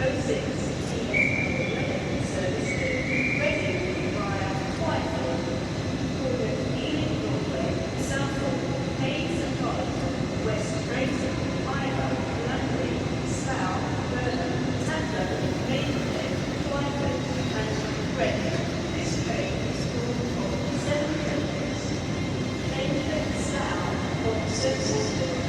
06 PM service to Reading via Whitehall, Croydon, Ealing Broadway, Southall, Hayes and Holland, West Drayton, Ivor, Langley, Slough, Burnham, Tatlow, Maidenhead, Twyford and Reading. This train is called for 7 trains. Maidenhead, Slough, on services to